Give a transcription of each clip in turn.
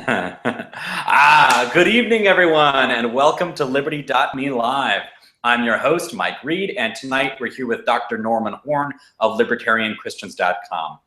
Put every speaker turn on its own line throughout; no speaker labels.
Good evening, everyone, and welcome to Liberty.me Live. I'm your host, Mike Reed, and tonight we're here with Dr. Norman Horn of LibertarianChristians.com.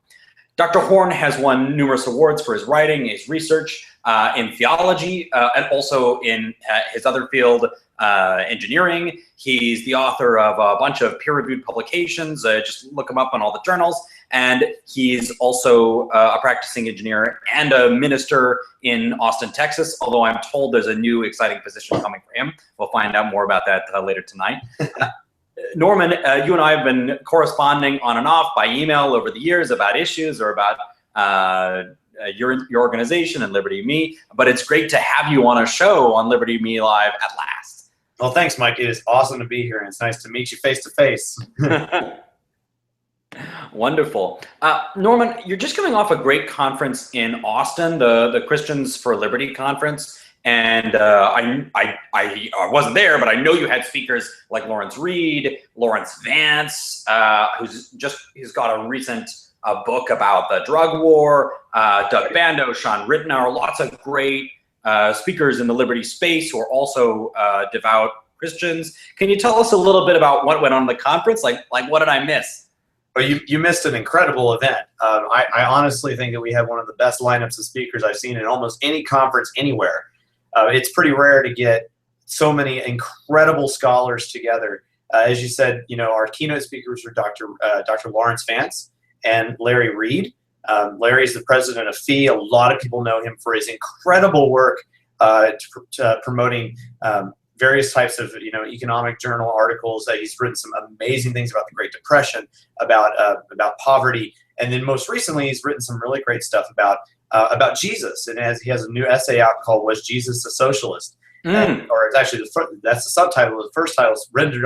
Dr. Horn has won numerous awards for his writing, his research in theology, and also in his other field, engineering. He's the author of a bunch of peer-reviewed publications. Just look him up on all the journals. And he's also a practicing engineer and a minister in Austin, Texas, although I'm told there's a new exciting position coming for him. We'll find out more about that later tonight. Norman, you and I have been corresponding on and off by email over the years about issues or about your organization and Liberty.me, but it's great to have you on a show on Liberty.me Live at last.
Well, thanks, Mike. It is awesome to be here, and it's nice to meet you face to face.
Wonderful. Norman, you're just coming off a great conference in Austin, the Christians for Liberty conference. And I wasn't there, but I know you had speakers like Lawrence Reed, Lawrence Vance, he's got a recent book about the drug war, Doug Bando, Sean Ritenour, lots of great speakers in the Liberty space who are also devout Christians. Can you tell us a little bit about what went on in the conference? Like what did I miss?
Well, you missed an incredible event. I honestly think that we had one of the best lineups of speakers I've seen in almost any conference anywhere. It's pretty rare to get so many incredible scholars together. As you said, our keynote speakers were Dr. Lawrence Vance and Larry Reed. Larry is the president of FEE. A lot of people know him for his incredible work promoting various types of economic journal articles. He's written some amazing things about the Great Depression, about poverty, and then most recently he's written some really great stuff about Jesus. And he has a new essay out called "Was Jesus a Socialist?" Or it's actually that's the subtitle. The first title is "Render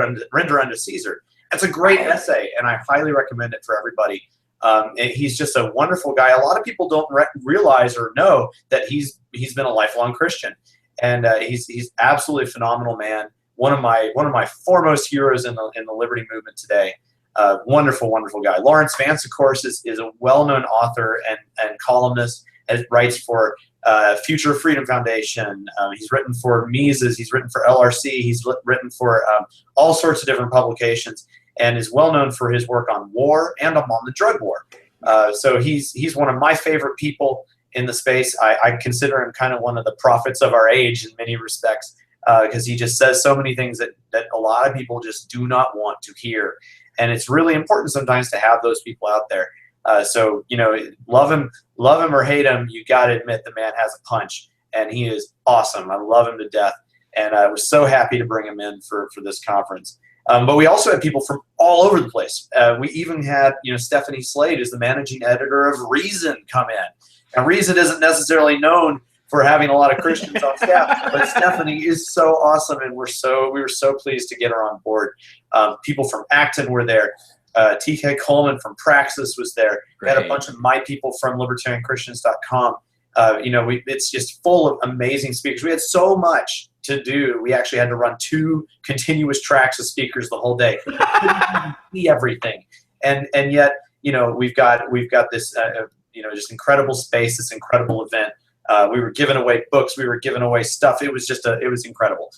unto Caesar." It's a great essay, and I highly recommend it for everybody. And he's just a wonderful guy. A lot of people don't realize or know that he's been a lifelong Christian. And he's absolutely a phenomenal man. One of my foremost heroes in the Liberty movement today. Wonderful, wonderful guy. Lawrence Vance, of course, is a well-known author and columnist. And writes for Future Freedom Foundation. He's written for Mises. He's written for LRC. He's written for all sorts of different publications, and is well known for his work on war and on the drug war. So he's one of my favorite people in the space. I consider him kind of one of the prophets of our age in many respects, because he just says so many things that a lot of people just do not want to hear. And it's really important sometimes to have those people out there. So, love him or hate him, you got to admit the man has a punch, and he is awesome. I love him to death. And I was so happy to bring him in for this conference. But we also had people from all over the place. We even had, Stephanie Slade is the managing editor of Reason come in. Now, Reason isn't necessarily known for having a lot of Christians on staff, but Stephanie is so awesome, and we were so pleased to get her on board. People from Acton were there. TK Coleman from Praxis was there. We had a bunch of my people from LibertarianChristians.com. It's just full of amazing speakers. We had so much to do. We actually had to run 2 continuous tracks of speakers the whole day. We couldn't see everything, and yet we've got this just incredible space, this incredible event. We were giving away books, we were giving away stuff. It was incredible.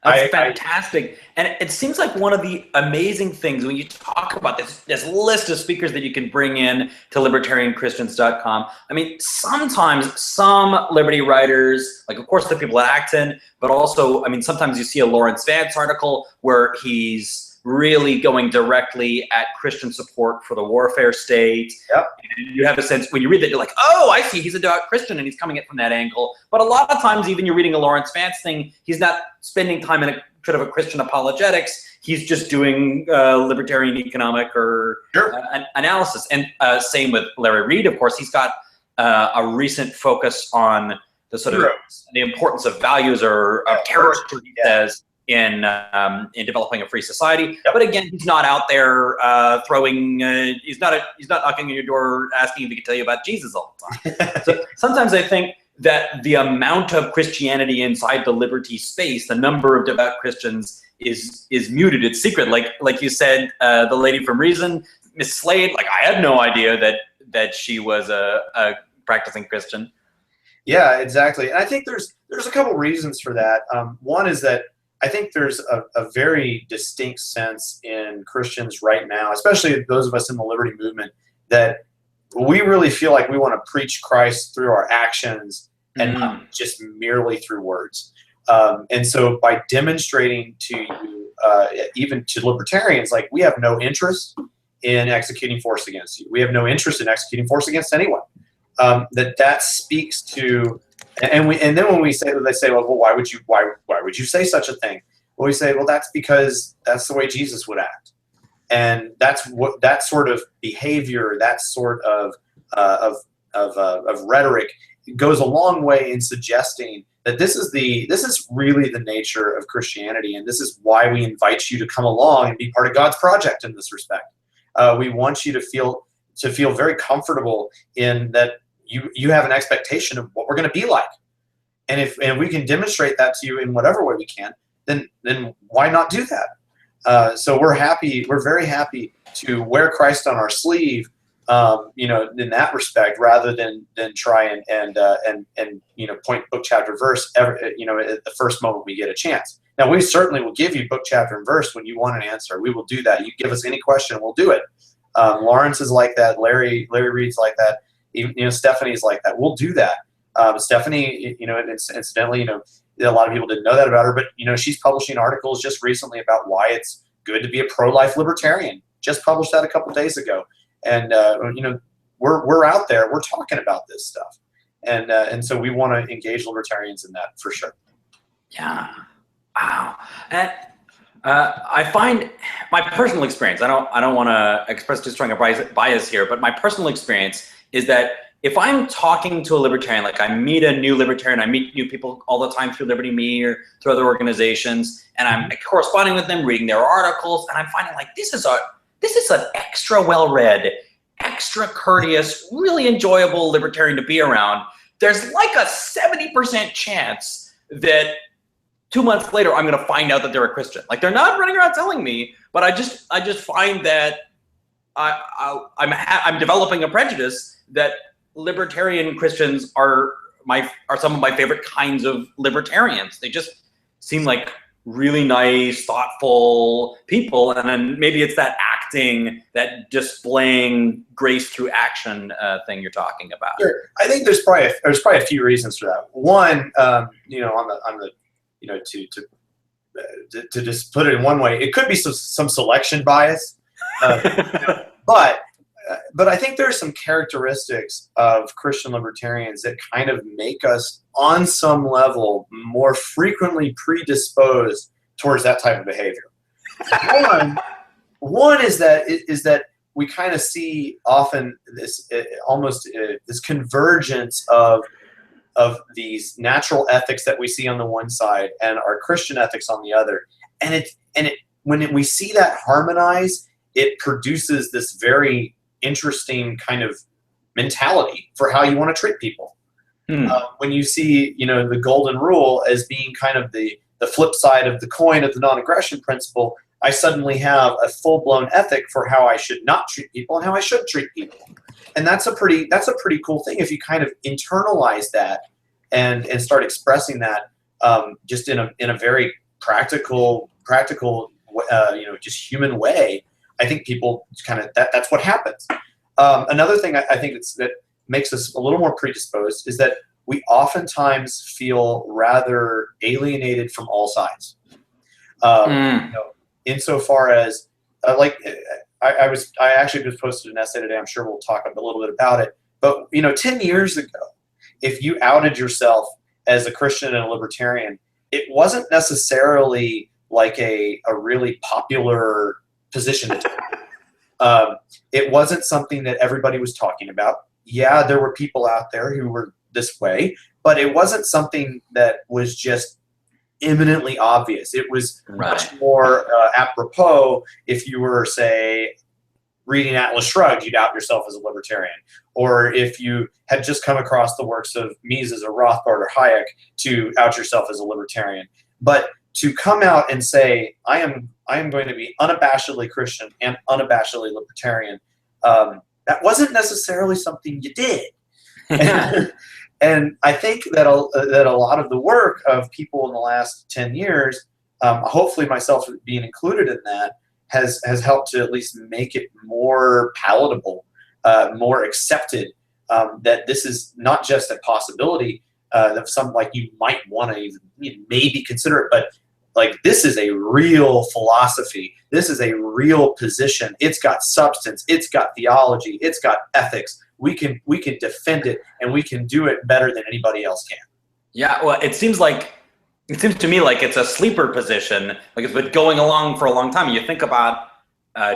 That's fantastic. And it seems like one of the amazing things when you talk about this list of speakers that you can bring in to libertarianchristians.com. I mean, sometimes some Liberty writers, like of course the people at Acton, but also, sometimes you see a Lawrence Vance article where he's really going directly at Christian support for the warfare state.
Yep.
And you have a sense, when you read that, you're like, oh, I see, he's a devout Christian and he's coming at from that angle. But a lot of times, even you're reading a Lawrence Vance thing, he's not spending time in a sort of a Christian apologetics. He's just doing libertarian economic or analysis. And same with Larry Reed, of course. He's got a recent focus on the sort of the importance of values or of character, he says, in developing a free society. But again, he's not out there throwing. He's not knocking on your door asking if he can tell you about Jesus all the time. So sometimes I think that the amount of Christianity inside the liberty space, the number of devout Christians, is muted. It's secret. Like you said, the lady from Reason, Miss Slade. Like I had no idea that she was a practicing Christian.
Yeah, exactly. And I think there's a couple reasons for that. One is that I think there's a very distinct sense in Christians right now, especially those of us in the liberty movement, that we really feel like we want to preach Christ through our actions and not just merely through words. And so by demonstrating to you, even to libertarians, like, we have no interest in executing force against you. We have no interest in executing force against anyone. That speaks to, and then when we say, they say, well, why would you say such a thing? Well, we say, well, that's because that's the way Jesus would act, and that's what that sort of behavior, that sort of rhetoric goes a long way in suggesting that this is really the nature of Christianity, and this is why we invite you to come along and be part of God's project in this respect. We want you to feel very comfortable in that you have an expectation of what we're going to be like, and if we can demonstrate that to you in whatever way we can, then why not do that? So we're very happy to wear Christ on our sleeve, in that respect, rather than try and point book, chapter, verse at the first moment we get a chance. Now, we certainly will give you book, chapter, and verse when you want an answer. We will do that. You give us any question, we'll do it. Lawrence is like that. Larry Reed's like that. Even, Stephanie's like that. We'll do that. Stephanie, incidentally, a lot of people didn't know that about her, but she's publishing articles just recently about why it's good to be a pro-life libertarian. Just published that a couple days ago, and we're out there. We're talking about this stuff, and so we want to engage libertarians in that for sure.
Yeah. Wow. And I find my personal experience, I don't want to express too strong a bias here, but my personal experience is that if I'm talking to a libertarian, like I meet a new libertarian, I meet new people all the time through Liberty.me or through other organizations, and I'm corresponding with them, reading their articles, and I'm finding like this is an extra well-read, extra courteous, really enjoyable libertarian to be around. There's like a 70% chance that 2 months later, I'm going to find out that they're a Christian. Like, they're not running around telling me, but I just find that I'm developing a prejudice that libertarian Christians are some of my favorite kinds of libertarians. They just seem like really nice, thoughtful people, and then maybe it's that acting, that displaying grace through action thing you're talking about.
Sure. I think there's probably a few reasons for that. One, on the to just put it in one way, it could be some selection bias, but I think there are some characteristics of Christian libertarians that kind of make us, on some level, more frequently predisposed towards that type of behavior. One is that we kind of see often this this convergence of these natural ethics that we see on the one side and our Christian ethics on the other, and when we see that harmonize, it produces this very interesting kind of mentality for how you want to treat people. When you see the golden rule as being kind of the flip side of the coin of the non-aggression principle, I suddenly have a full-blown ethic for how I should not treat people and how I should treat people. And that's a pretty cool thing if you kind of internalize that and start expressing that just in a very practical just human way. I think people kind of that's what happens. Another thing I think that makes us a little more predisposed is that we oftentimes feel rather alienated from all sides. Insofar as I actually just posted an essay today. I'm sure we'll talk a little bit about it. But 10 years ago, if you outed yourself as a Christian and a libertarian, it wasn't necessarily like a really popular position to take. It wasn't something that everybody was talking about. Yeah, there were people out there who were this way, but it wasn't something that was just imminently obvious. It was much more apropos if you were, say, reading Atlas Shrugged, you'd out yourself as a libertarian. Or if you had just come across the works of Mises or Rothbard or Hayek, to out yourself as a libertarian. But to come out and say, I am going to be unabashedly Christian and unabashedly libertarian, that wasn't necessarily something you did. And I think that that a lot of the work of people in the last 10 years, hopefully myself being included in that, has helped to at least make it more palatable, more accepted, that this is not just a possibility, that some, like, you might want to even maybe consider it, but like, this is a real philosophy. This is a real position. It's got substance. It's got theology. It's got ethics. We can defend it, and we can do it better than anybody else can.
Yeah, well, it seems to me like it's a sleeper position. Like, it's been going along for a long time. You think about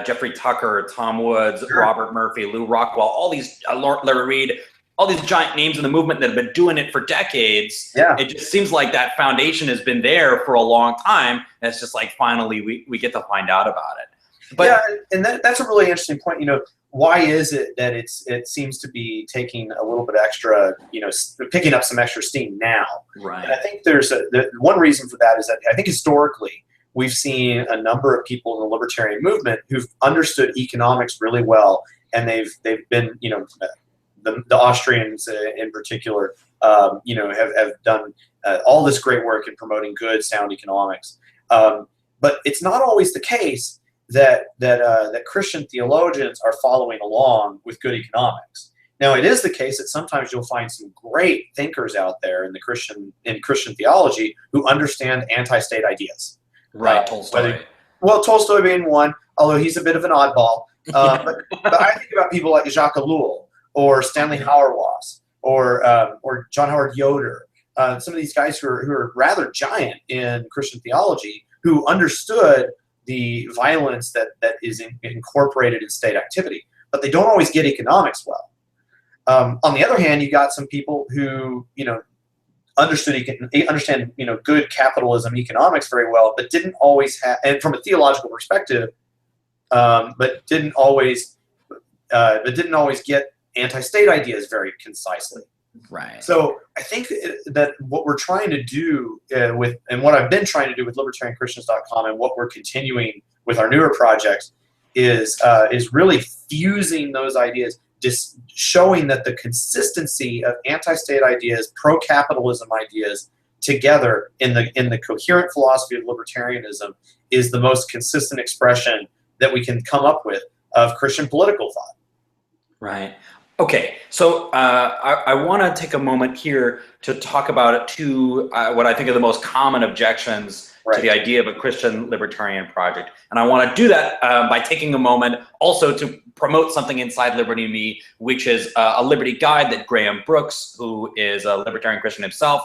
Jeffrey Tucker, Tom Woods,
Sure.
Robert Murphy, Lou Rockwell, all these, Larry Reed, all these giant names in the movement that have been doing it for decades.
Yeah.
It just seems like that foundation has been there for a long time, and it's just like finally we get to find out about it. But
yeah, and that's a really interesting point. Why is it that it seems to be taking a little bit extra, picking up some extra steam now?
Right.
And I think there's one reason for that is that I think historically we've seen a number of people in the libertarian movement who've understood economics really well, and they've been, the Austrians in particular, have done all this great work in promoting good, sound economics. But it's not always the case that Christian theologians are following along with good economics. Now, it is the case that sometimes you'll find some great thinkers out there in Christian theology who understand anti-state ideas.
Right, Tolstoy.
Tolstoy being one, although he's a bit of an oddball. But I think about people like Jacques Ellul, or Stanley Hauerwas, or John Howard Yoder, some of these guys who are rather giant in Christian theology, who understood the violence that is incorporated in state activity, but they don't always get economics well. On the other hand, you got some people who understand good capitalism economics very well, but didn't always have, and from a theological perspective, but didn't always get anti-state ideas very concisely.
Right.
So I think that what we're trying to do and what I've been trying to do with libertarianchristians.com, and what we're continuing with our newer projects, is really fusing those ideas, just showing that the consistency of anti-state ideas, pro-capitalism ideas together in the coherent philosophy of libertarianism is the most consistent expression that we can come up with of Christian political thought.
Right. Okay, so I want to take a moment here to talk about two what I think are the most common objections to the idea of a Christian libertarian project. And I want to do that by taking a moment also to promote something inside Liberty.me, which is a Liberty Guide that Graham Brooks, who is a libertarian Christian himself,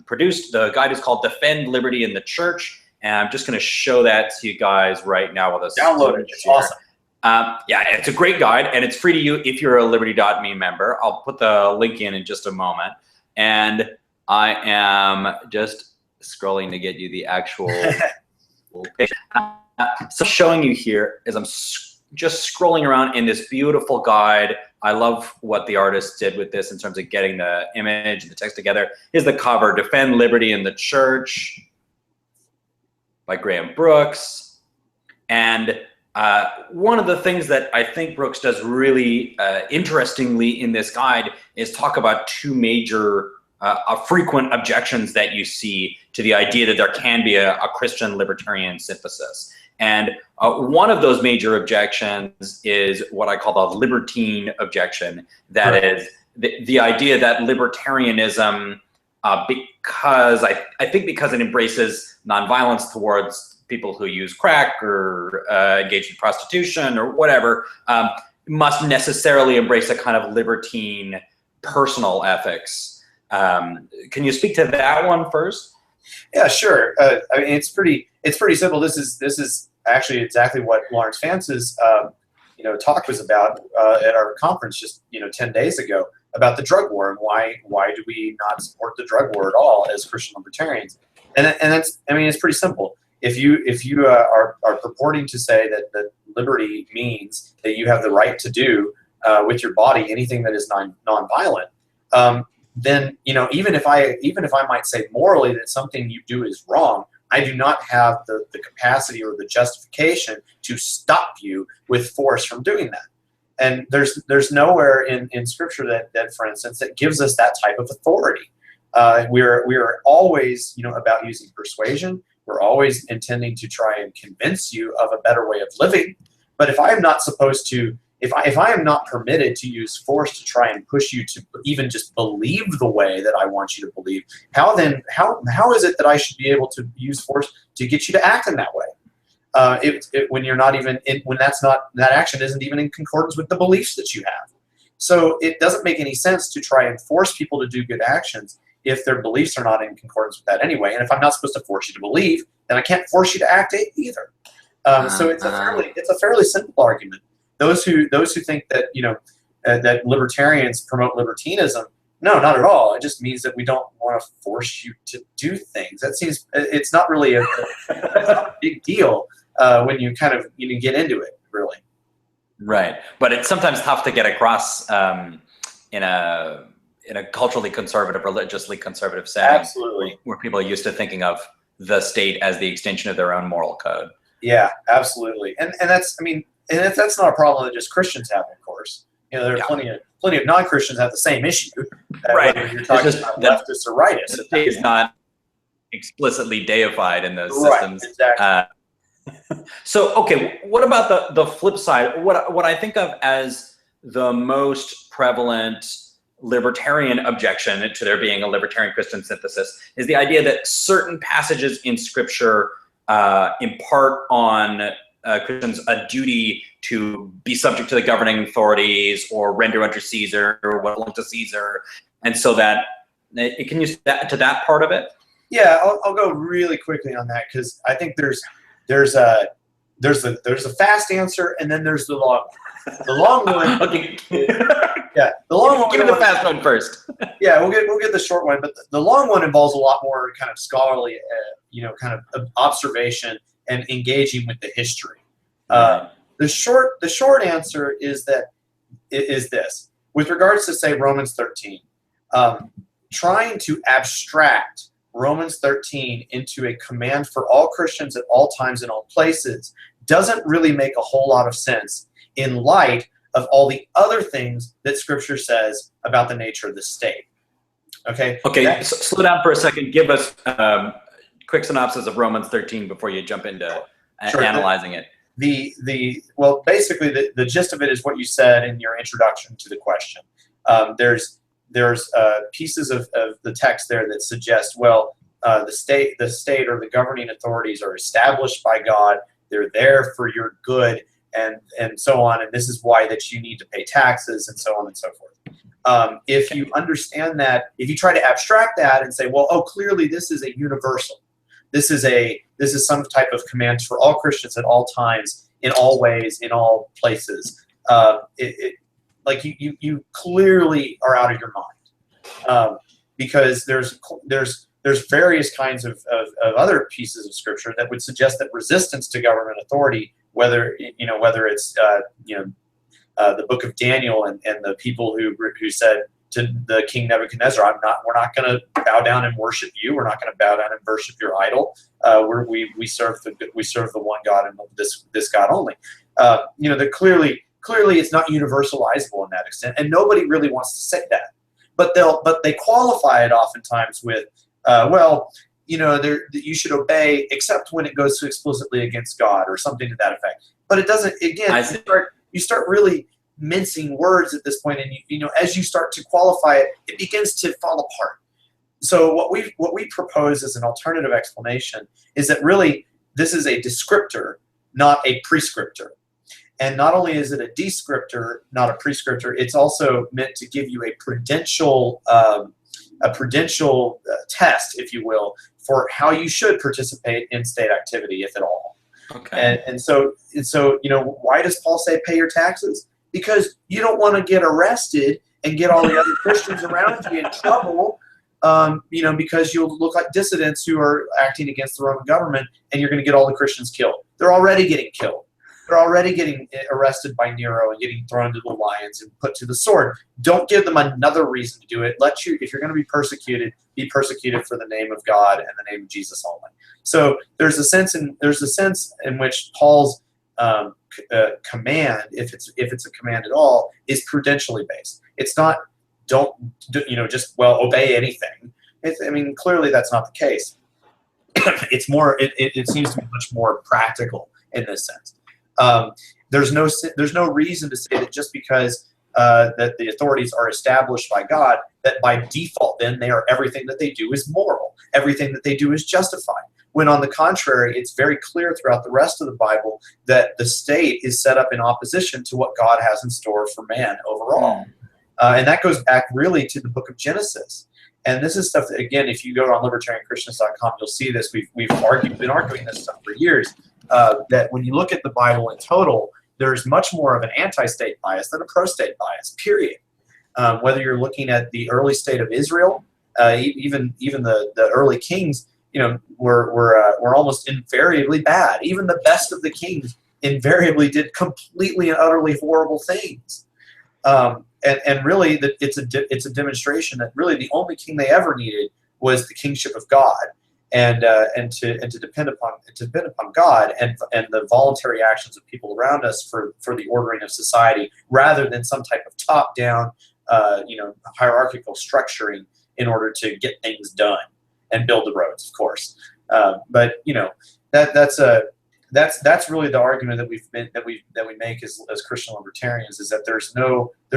produced. The guide is called Defend Liberty in the Church, and I'm just going to show that to you guys right now with us.
Download it, it's awesome.
Yeah, it's a great guide, and it's free to you if you're a Liberty.me member. I'll put the link in just a moment. And I am just scrolling to get you the actual page. So showing you here is I'm just scrolling around in this beautiful guide. I love what the artist did with this in terms of getting the image and the text together. Here's the cover, Defend Liberty in the Church by Graham Brooks. And one of the things that I think Brooks does really interestingly in this guide is talk about two major frequent objections that you see to the idea that there can be a Christian libertarian synthesis. And one of those major objections is what I call the libertine objection. That is the idea that libertarianism, because I think because it embraces nonviolence towards people who use crack or engage in prostitution or whatever, must necessarily embrace a kind of libertine personal ethics. Can you speak to that one first?
Yeah, sure. I mean, it's pretty simple. This is actually exactly what Lawrence Fance's talk was about at our conference just 10 days ago, about the drug war and why do we not support the drug war at all as Christian libertarians? And that's, I mean, it's pretty simple. If you are purporting to say that liberty means that you have the right to do with your body anything that is nonviolent, then even if I might say morally that something you do is wrong, I do not have the capacity or the justification to stop you with force from doing that. And there's nowhere in Scripture that, for instance, that gives us that type of authority. We are always, about using persuasion. We're always intending to try and convince you of a better way of living. But if I am not supposed to, if I am not permitted to use force to try and push you to even just believe the way that I want you to believe, how is it that I should be able to use force to get you to act in that way? When you're not even when that action isn't even in concordance with the beliefs that you have. So it doesn't make any sense to try and force people to do good actions if their beliefs are not in concordance with that anyway. And if I'm not supposed to force you to believe, then I can't force you to act either. So it's a fairly simple argument. Those who think that that libertarians promote libertinism, no, not at all. It just means that we don't want to force you to do things. It's not really a big deal when you kind of get into it, really.
Right, but it's sometimes tough to get across in a culturally conservative, religiously conservative setting.
Absolutely.
Where people are used to thinking of the state as the extension of their own moral code.
Yeah, absolutely, and that's that's not a problem that just Christians have, of course. There are plenty of non-Christians have the same issue.
Right.
Whether you're talking about leftists or rightists.
The state is not explicitly deified in those systems.
Exactly.
So, okay, what about the flip side? What I think of as the most prevalent libertarian objection to there being a libertarian Christian synthesis is the idea that certain passages in Scripture impart on Christians a duty to be subject to the governing authorities or render unto Caesar or what belongs to Caesar, and so that it can use that to that part of it.
Yeah, I'll go really quickly on that because I think there's a fast answer and then there's the long one. The long one.
Okay.
Yeah, the long one.
Give me the fast one first.
Yeah, we'll get the short one, but the long one involves a lot more kind of scholarly, kind of observation and engaging with the history. The short answer is this: with regards to say Romans 13, trying to abstract Romans 13 into a command for all Christians at all times and all places doesn't really make a whole lot of sense in light of all the other things that Scripture says about the nature of the state. Okay.
Okay. Slow down for a second. Give us quick synopsis of Romans 13 before you jump into analyzing it.
Well, basically, the gist of it is what you said in your introduction to the question. There's pieces of the text there that suggest, well, the state or the governing authorities are established by God. They're there for your good, and so on. And this is why that you need to pay taxes, and so on and so forth. If you understand that, if you try to abstract that and say, well, clearly this is a universal. This is some type of command for all Christians at all times, in all ways, in all places. Like you clearly are out of your mind, because there's various kinds of other pieces of Scripture that would suggest that resistance to government authority, whether it's the book of Daniel and the people who said to the king Nebuchadnezzar, we're not going to bow down and worship you. We're not going to bow down and worship your idol. We serve the one God and this God only. That clearly it's not universalizable in that extent, and nobody really wants to say that. But they qualify it oftentimes with, you should obey except when it goes explicitly against God or something to that effect. But it doesn't. Again, you start really mincing words at this point, and as you start to qualify it, it begins to fall apart. So what we propose as an alternative explanation is that really this is a descriptor, not a prescriptor. And not only is it a descriptor, not a prescriptor, it's also meant to give you a prudential test, if you will, for how you should participate in state activity, if at all.
Okay.
And so why does Paul say pay your taxes? Because you don't want to get arrested and get all the other Christians around you in trouble, because you'll look like dissidents who are acting against the Roman government, and you're going to get all the Christians killed. They're already getting killed. They're already getting arrested by Nero and getting thrown to the lions and put to the sword. Don't give them another reason to do it. If you're going to be persecuted for the name of God and the name of Jesus only. So there's a sense in which Paul's command, if it's a command at all, is prudentially based. It's not just obey anything. I mean, clearly that's not the case. It's more. It seems to be much more practical in this sense. There's no reason to say that just because that the authorities are established by God, that by default then everything that they do is moral. Everything that they do is justified. When on the contrary, it's very clear throughout the rest of the Bible that the state is set up in opposition to what God has in store for man overall. And that goes back really to the book of Genesis. And this is stuff that, again, if you go on libertarianchristians.com, you'll see this. We've been arguing this stuff for years, that when you look at the Bible in total, there's much more of an anti-state bias than a pro-state bias, period. Whether you're looking at the early state of Israel, even the early kings, were almost invariably bad. Even the best of the kings invariably did completely and utterly horrible things. And really, it's a demonstration that really the only king they ever needed was the kingship of God, and to depend upon God and the voluntary actions of people around us for the ordering of society, rather than some type of top down hierarchical structuring in order to get things done and build the roads, of course. But that's really the argument that we make as Christian libertarians, is that there's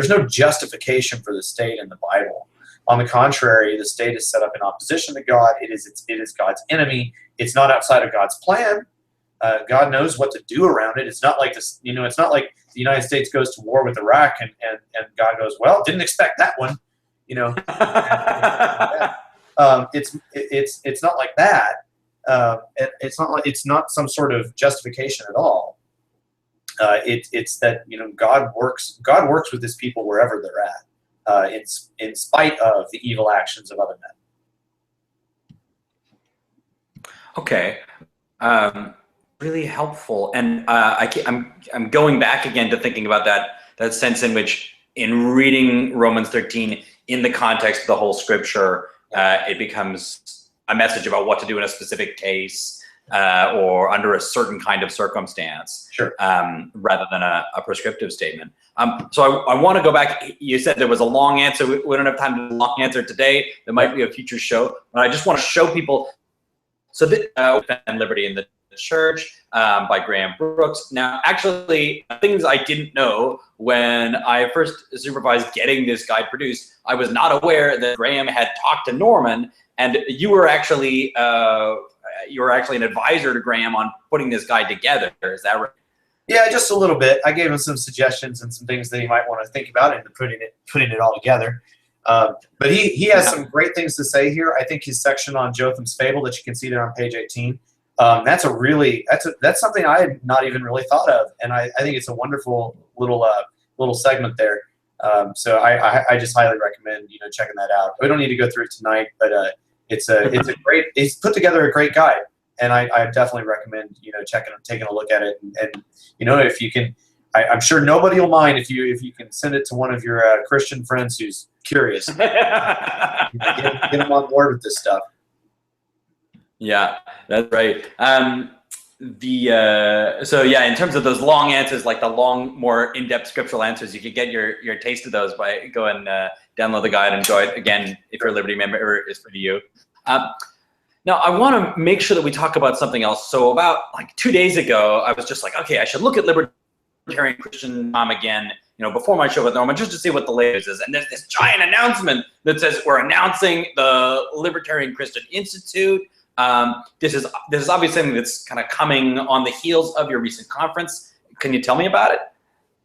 no justification for the state in the Bible. On the contrary, the state is set up in opposition to God. It is God's enemy. It's not outside of God's plan. God knows what to do around it. It's not like this. It's not like the United States goes to war with Iraq and God goes, well, didn't expect that one. It's not like that. It's not some sort of justification at all. It's that God works with His people wherever they're at, in spite of the evil actions of other men.
Okay, really helpful, and I'm going back again to thinking about that sense in which, in reading Romans 13 in the context of the whole Scripture, it becomes a message about what to do in a specific case or under a certain kind of circumstance,
sure.
Rather than a prescriptive statement. So I want to go back. You said there was a long answer. We don't have time to do a long answer today. There might be a future show, but I just want to show people. So Defend Liberty in the Church by Graham Brooks. Now, actually, things I didn't know when I first supervised getting this guide produced, I was not aware that Graham had talked to Norman, and you were actually an advisor to Graham on putting this guide together. Is that right?
Yeah, just a little bit. I gave him some suggestions and some things that he might want to think about into putting it all together. But he has some great things to say here. I think his section on Jotham's Fable that you can see there on page 18, that's something I had not even really thought of, and I think it's a wonderful little segment there. So I just highly recommend checking that out. We don't need to go through it tonight, but he's put together a great guide, and I definitely recommend taking a look at it, and if you can, I'm sure nobody will mind if you can send it to one of your Christian friends who's curious. get them on board with this stuff.
Yeah, that's right. So yeah, in terms of those long answers, like the long, more in-depth scriptural answers, you could get your taste of those by go and download the guide and enjoy it. Again, if you're a Liberty member, it's for you. Now, I want to make sure that we talk about something else. So about 2 days ago, I was just like, okay, I should look at Libertarian Christian again, before my show with Norman, just to see what the latest is. And there's this giant announcement that says we're announcing the Libertarian Christian Institute. This is obviously something that's kind of coming on the heels of your recent conference. Can you tell me about it?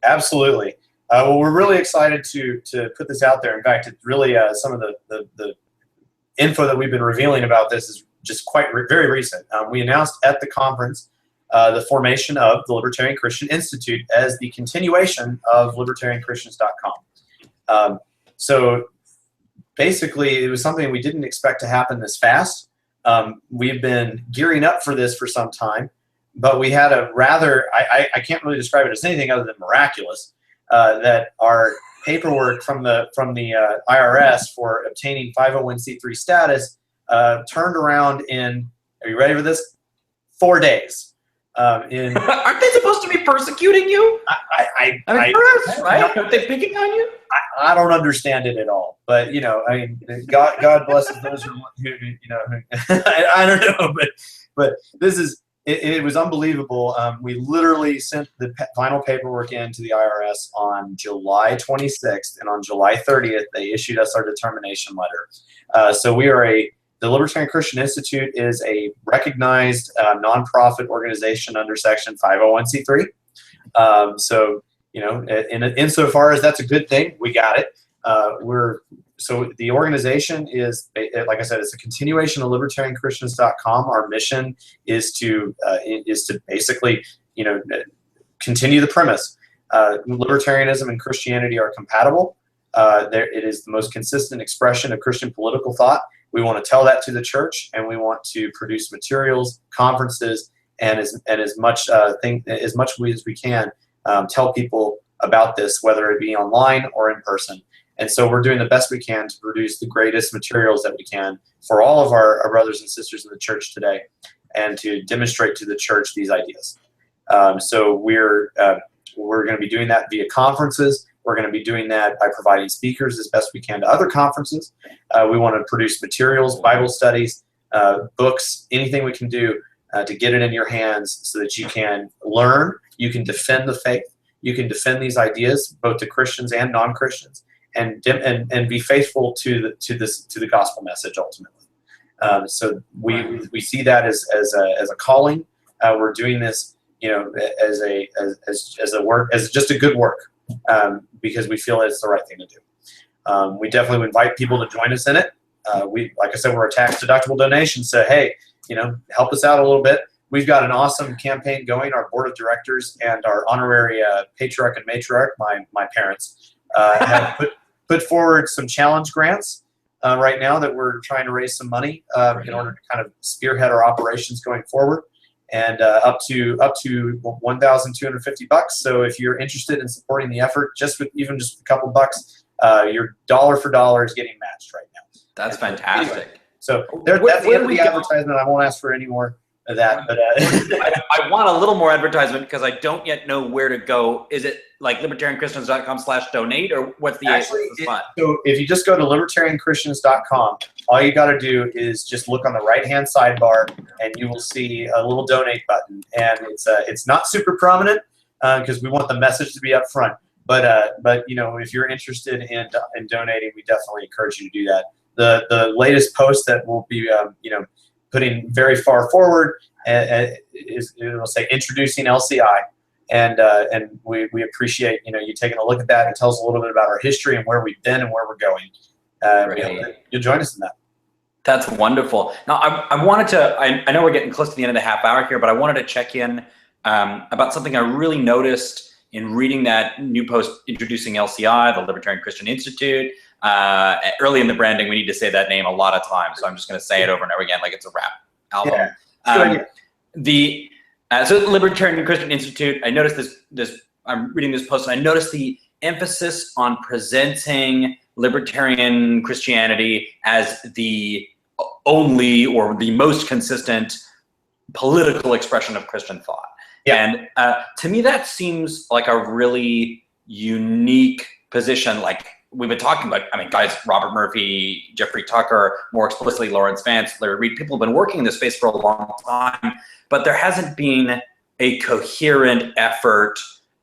Absolutely. Well, we're really excited to put this out there. In fact, it's really some of the info that we've been revealing about this is just very recent. We announced at the conference the formation of the Libertarian Christian Institute as the continuation of libertarianchristians.com. So basically, it was something we didn't expect to happen this fast. We've been gearing up for this for some time, but we had a rather, I can't really describe it as anything other than miraculous, that our paperwork from the IRS for obtaining 501c3 status turned around in, are you ready for this? 4 days.
Aren't they supposed to be persecuting you? First, right? Aren't they picking on you?
I don't understand it at all. But God blesses those who I don't know, but this is it was unbelievable. We literally sent the final paperwork in to the IRS on July 26th, and on July 30th they issued us our determination letter. So the Libertarian Christian Institute is a recognized nonprofit organization under Section 501c3. So insofar as that's a good thing, we got it. So the organization is, like I said, it's a continuation of libertarianchristians.com. Our mission is to basically, continue the premise. Libertarianism and Christianity are compatible. It is the most consistent expression of Christian political thought. We want to tell that to the church, and we want to produce materials, conferences, and as much as we can tell people about this, whether it be online or in person. And so we're doing the best we can to produce the greatest materials that we can for all of our brothers and sisters in the church today, and to demonstrate to the church these ideas. So we're going to be doing that via conferences. We're going to be doing that by providing speakers as best we can to other conferences. We want to produce materials, Bible studies, books, anything we can do to get it in your hands so that you can learn, you can defend the faith, you can defend these ideas both to Christians and non-Christians, and be faithful to the gospel message ultimately. So we see that as a calling. We're doing this, as a work, as just a good work, because we feel it's the right thing to do. We definitely invite people to join us in it. Like I said, we're a tax deductible donation. So hey, help us out a little bit. We've got an awesome campaign going. Our board of directors and our honorary patriarch and matriarch, my parents, have put forward some challenge grants right now that we're trying to raise some money in order to kind of spearhead our operations going forward, and up to $1,250. So if you're interested in supporting the effort, just a couple bucks, your dollar for dollar is getting matched right now.
That's fantastic. Anyway,
so that's the end of the advertisement. I won't ask for any more of that, but
I want a little more advertisement because I don't yet know where to go. Is it like libertarianchristians.com/donate, or what's the spot?
So if you just go to libertarianchristians.com, all you got to do is just look on the right-hand sidebar, and you will see a little donate button. And it's not super prominent because we want the message to be up front. But if you're interested in donating, we definitely encourage you to do that. The latest post that we'll be putting very far forward it'll say introducing LCI, and we appreciate you taking a look at that and tell us a little bit about our history and where we've been and where we're going. We hope that you'll join us in that.
That's wonderful. Now I wanted to. I know we're getting close to the end of the half hour here, but I wanted to check in about something I really noticed in reading that new post introducing LCI, the Libertarian Christian Institute. Early in the branding, we need to say that name a lot of times, so I'm just going to say it over and over again like it's a rap album. Yeah. So the Libertarian Christian Institute, I noticed this. I'm reading this post, and I noticed the emphasis on presenting libertarian Christianity as the only or the most consistent political expression of Christian thought. Yeah. And to me, that seems like a really unique position. Like we've been talking about, guys, Robert Murphy, Jeffrey Tucker, more explicitly Lawrence Vance, Larry Reed, people have been working in this space for a long time, but there hasn't been a coherent effort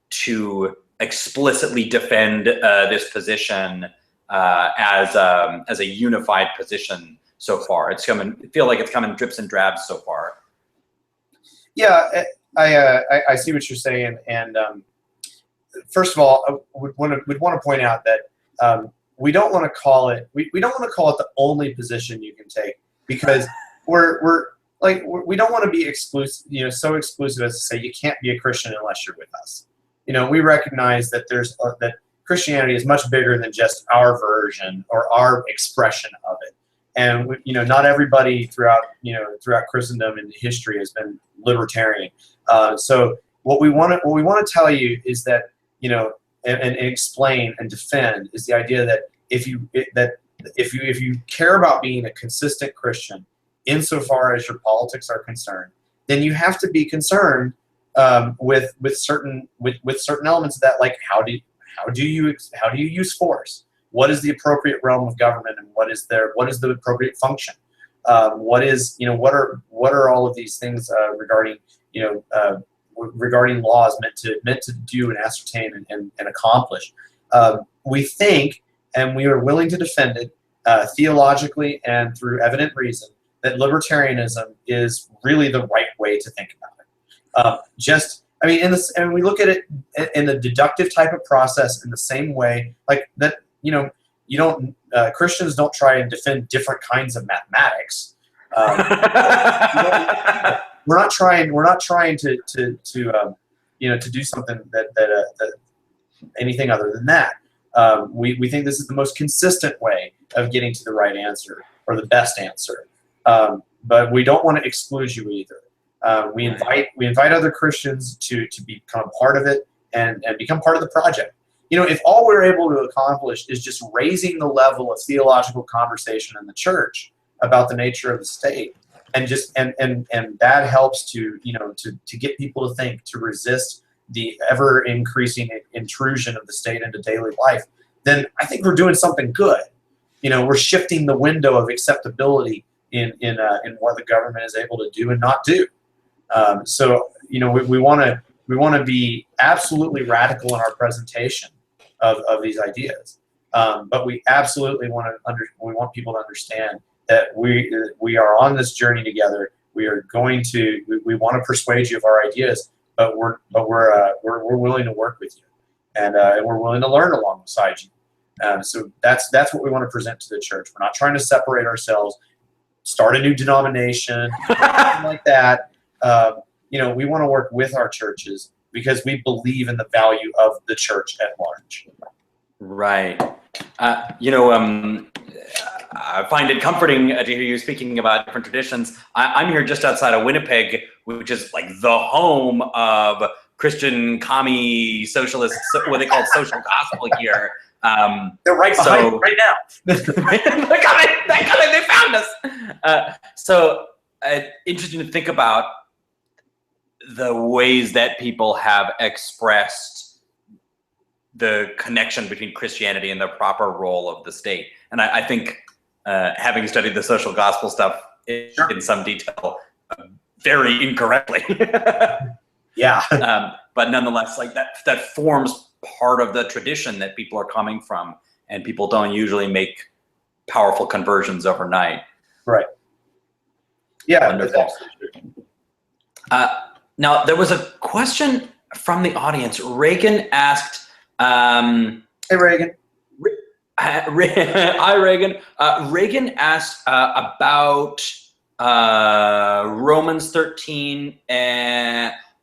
to explicitly defend this position as a unified position so far. I feel like it's come in drips and drabs so far.
Yeah, I see what you're saying, and first of all, we'd want to point out that we don't want to call it the only position you can take, because we don't want to be exclusive, so exclusive as to say you can't be a Christian unless you're with us. We recognize that that Christianity is much bigger than just our version or our expression of it. And not everybody throughout Christendom and history has been libertarian. So what we want to tell you is that and explain and defend is the idea that if you care about being a consistent Christian insofar as your politics are concerned, then you have to be concerned with certain elements of that, like how do you use force? What is the appropriate realm of government, and what is the appropriate function? What are all of these things regarding laws meant to do and ascertain and accomplish? We think, and we are willing to defend it theologically and through evident reason, that libertarianism is really the right way to think about it. And we look at it in the deductive type of process in the same way, like that. You don't Christians don't try and defend different kinds of mathematics. We're not trying to do something that anything other than that. We think this is the most consistent way of getting to the right answer or the best answer. But we don't want to exclude you either. We invite other Christians to become part of it and become part of the project. If all we're able to accomplish is just raising the level of theological conversation in the church about the nature of the state, and that helps to get people to think, to resist the ever increasing intrusion of the state into daily life, then I think we're doing something good. We're shifting the window of acceptability in what the government is able to do and not do. So we want to be absolutely radical in our presentation of these ideas, but we absolutely want people to understand that we are on this journey together. We want to persuade you of our ideas, but we're willing to work with you, and we're willing to learn alongside you. So that's what we want to present to the church. We're not trying to separate ourselves, start a new denomination, something like that. We want to work with our churches because we believe in the value of the church at large.
Right. I find it comforting to hear you speaking about different traditions. I'm here just outside of Winnipeg, which is like the home of Christian commie socialists, what they call social gospel here.
They're right behind you right now.
They're coming, they found us. So interesting to think about the ways that people have expressed the connection between Christianity and the proper role of the state. And I think having studied the social gospel stuff in some detail, very incorrectly.
Yeah.
But nonetheless, like that forms part of the tradition that people are coming from, and people don't usually make powerful conversions overnight.
Right. Yeah.
Wonderful. Now, there was a question from the audience. Reagan asked,
hey, Reagan.
Hi, Reagan. Reagan asked about Romans 13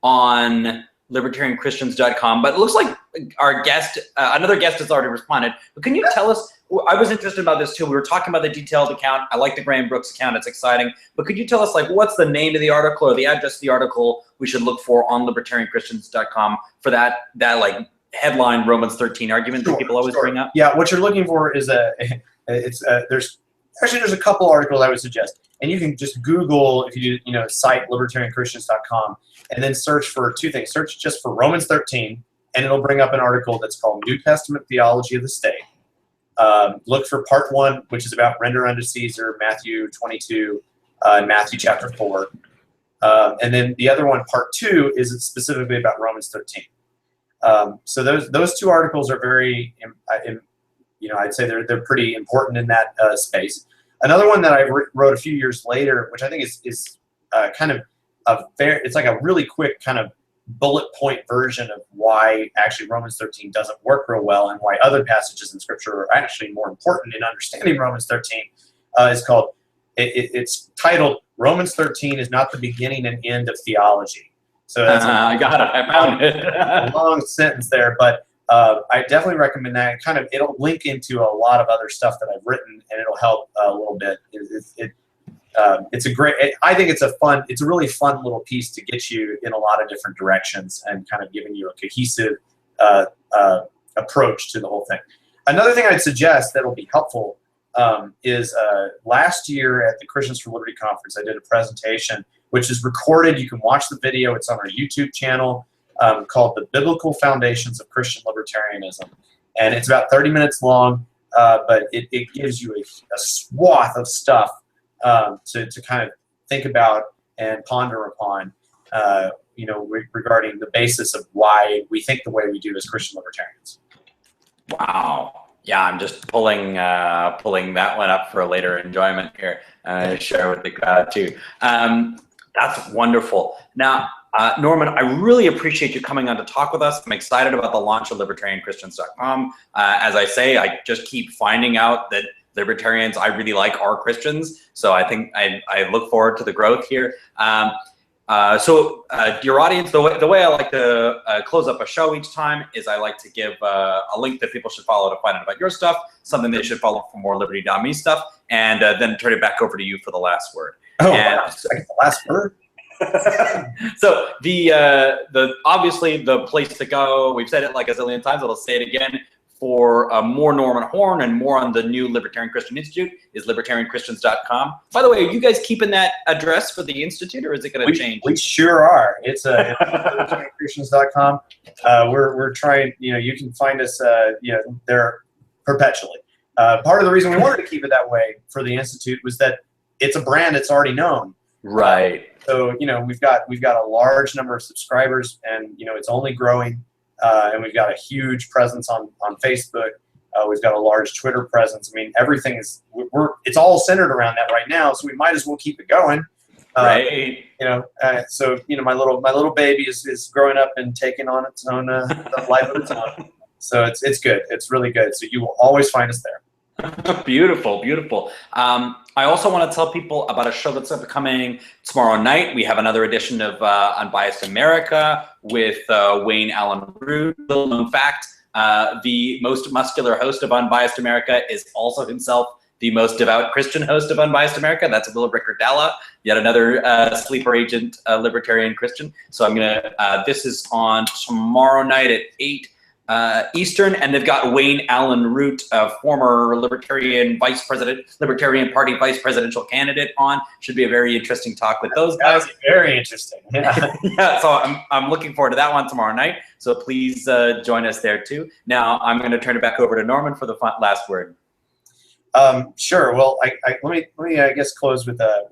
on libertarianchristians.com, but it looks like our guest, another guest has already responded. But can you tell us, I was interested about this too. We were talking about the detailed account. I like the Graham Brooks account. It's exciting. But could you tell us, like, what's the name of the article or the address of the article we should look for on libertarianchristians.com for that like headline Romans 13 argument that people always bring up?
Yeah, what you're looking for is there's a couple articles I would suggest. And you can just Google, if you do, site libertarianchristians.com, and then search for two things. Search just for Romans 13, and it'll bring up an article that's called New Testament Theology of the State. Look for part 1, which is about render unto Caesar, Matthew 22, and Matthew chapter 4. And then the other one, part 2, is specifically about Romans 13. So those two articles are very, I'd say they're pretty important in that space. Another one that I wrote a few years later, which I think is kind of it's like a really quick kind of bullet point version of why actually Romans 13 doesn't work real well, and why other passages in Scripture are actually more important in understanding Romans 13. It's titled Romans 13 is not the beginning and end of theology. So that's
I got it. I found it.
a long sentence there, but I definitely recommend that. It'll link into a lot of other stuff that I've written, and it'll help a little bit. It's a great. I think it's a really fun little piece to get you in a lot of different directions and kind of giving you a cohesive approach to the whole thing. Another thing I'd suggest that'll be helpful is last year at the Christians for Liberty conference, I did a presentation which is recorded. You can watch the video. It's on our YouTube channel called The Biblical Foundations of Christian Libertarianism. And it's about 30 minutes long, but it gives you a swath of stuff to kind of think about and ponder upon, regarding the basis of why we think the way we do as Christian libertarians.
Wow. Yeah, I'm just pulling that one up for later enjoyment here. Share with the crowd too. That's wonderful. Now, Norman, I really appreciate you coming on to talk with us. I'm excited about the launch of libertarianchristians.com. As I say, I just keep finding out that libertarians I really like are Christians. So I think I look forward to the growth here. Dear audience, the way I like to close up a show each time is I like to give a link that people should follow to find out about your stuff, something they should follow for more Liberty.me stuff, and then turn it back over to you for the last word.
Oh, wow. The last word?
So obviously the place to go, we've said it like a zillion times, I'll say it again, for more Norman Horn and more on the new Libertarian Christian Institute is libertarianchristians.com. By the way, are you guys keeping that address for the Institute, or is it going to change?
We sure are. It's libertarianchristians.com. We're trying, you can find us, there perpetually. Part of the reason we wanted to keep it that way for the Institute was that it's a brand that's already known.
Right.
So, we've got a large number of subscribers, and, it's only growing. And we've got a huge presence on Facebook. We've got a large Twitter presence. I mean, everything is, it's all centered around that right now. So we might as well keep it going.
Right.
So my little baby is growing up and taking on its own life of its own. So it's good. It's really good. So you will always find us there.
Beautiful, beautiful. I also want to tell people about a show that's upcoming tomorrow night. We have another edition of Unbiased America with Wayne Allen Root. Little known fact, the most muscular host of Unbiased America is also himself the most devout Christian host of Unbiased America. That's Will Rickardella, yet another sleeper agent libertarian Christian. So this is on tomorrow night at 8 Eastern, and they've got Wayne Allen Root, a former Libertarian Party vice presidential candidate on. Should be a very interesting talk with those guys.
Very interesting. Yeah.
Yeah, so I'm looking forward to that one tomorrow night. So please join us there too. Now I'm going to turn it back over to Norman for the last word.
Sure. Well, let me I guess close with a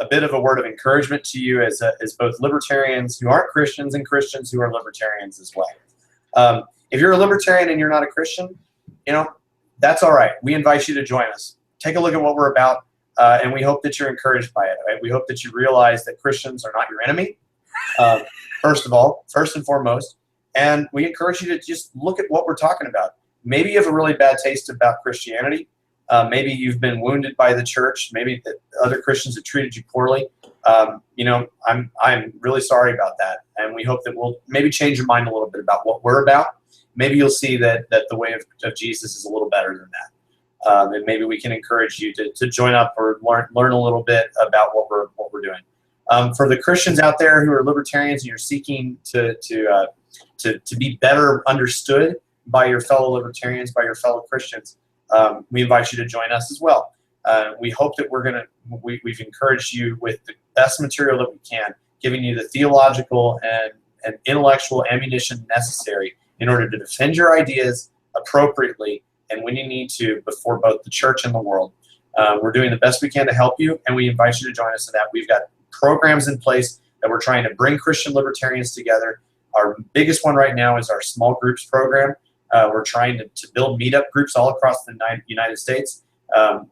bit of a word of encouragement to you as both libertarians who aren't Christians and Christians who are libertarians as well. If you're a libertarian and you're not a Christian, that's all right. We invite you to join us. Take a look at what we're about, and we hope that you're encouraged by it. Right? We hope that you realize that Christians are not your enemy, first and foremost. And we encourage you to just look at what we're talking about. Maybe you have a really bad taste about Christianity. Maybe you've been wounded by the church. Maybe that other Christians have treated you poorly. I'm really sorry about that. And we hope that we'll maybe change your mind a little bit about what we're about. Maybe you'll see that the way of Jesus is a little better than that. And maybe we can encourage you to join up or learn a little bit about what we're doing. For the Christians out there who are libertarians and you're seeking to be better understood by your fellow libertarians, by your fellow Christians, we invite you to join us as well. We hope that we've encouraged you with the best material that we can, giving you the theological and intellectual ammunition necessary in order to defend your ideas appropriately and when you need to before both the church and the world. We're doing the best we can to help you, and we invite you to join us in that. We've got programs in place that we're trying to bring Christian libertarians together. Our biggest one right now is our small groups program. We're trying to build meetup groups all across the United States.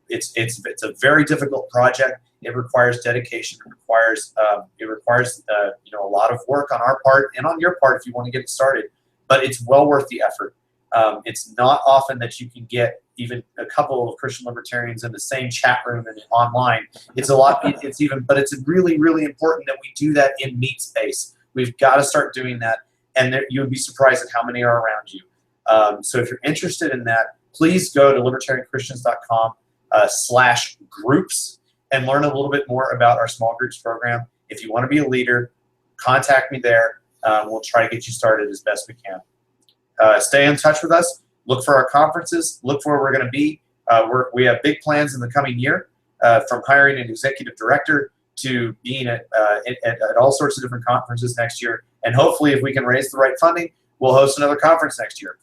It's a very difficult project. It requires dedication. It requires a lot of work on our part and on your part if you want to get it started. But it's well worth the effort. It's not often that you can get even a couple of Christian libertarians in the same chat room and online. It's a lot. But it's really, really important that we do that in meet space. We've got to start doing that, and you would be surprised at how many are around you. So if you're interested in that, please go to libertarianchristians.com /groups and learn a little bit more about our small groups program. If you want to be a leader, contact me there. We'll try to get you started as best we can. Stay in touch with us. Look for our conferences. Look for where we're going to be. We have big plans in the coming year, from hiring an executive director to being at all sorts of different conferences next year. And hopefully, if we can raise the right funding, we'll host another conference next year.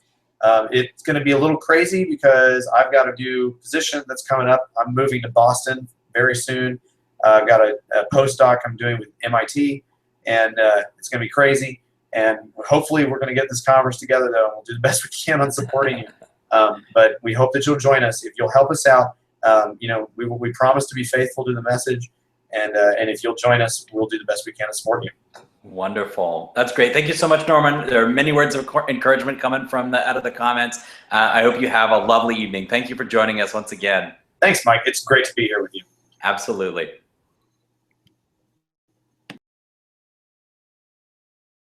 It's going to be a little crazy because I've got to do a position that's coming up. I'm moving to Boston very soon. I've got a postdoc I'm doing with MIT, and it's going to be crazy. And hopefully we're going to get this conference together, though, and we'll do the best we can on supporting you. But we hope that you'll join us. If you'll help us out, we promise to be faithful to the message. And if you'll join us, we'll do the best we can to support you.
Wonderful. That's great. Thank you so much, Norman. There are many words of encouragement coming from out of the comments. I hope you have a lovely evening. Thank you for joining us once again.
Thanks, Mike. It's great to be here with you.
Absolutely.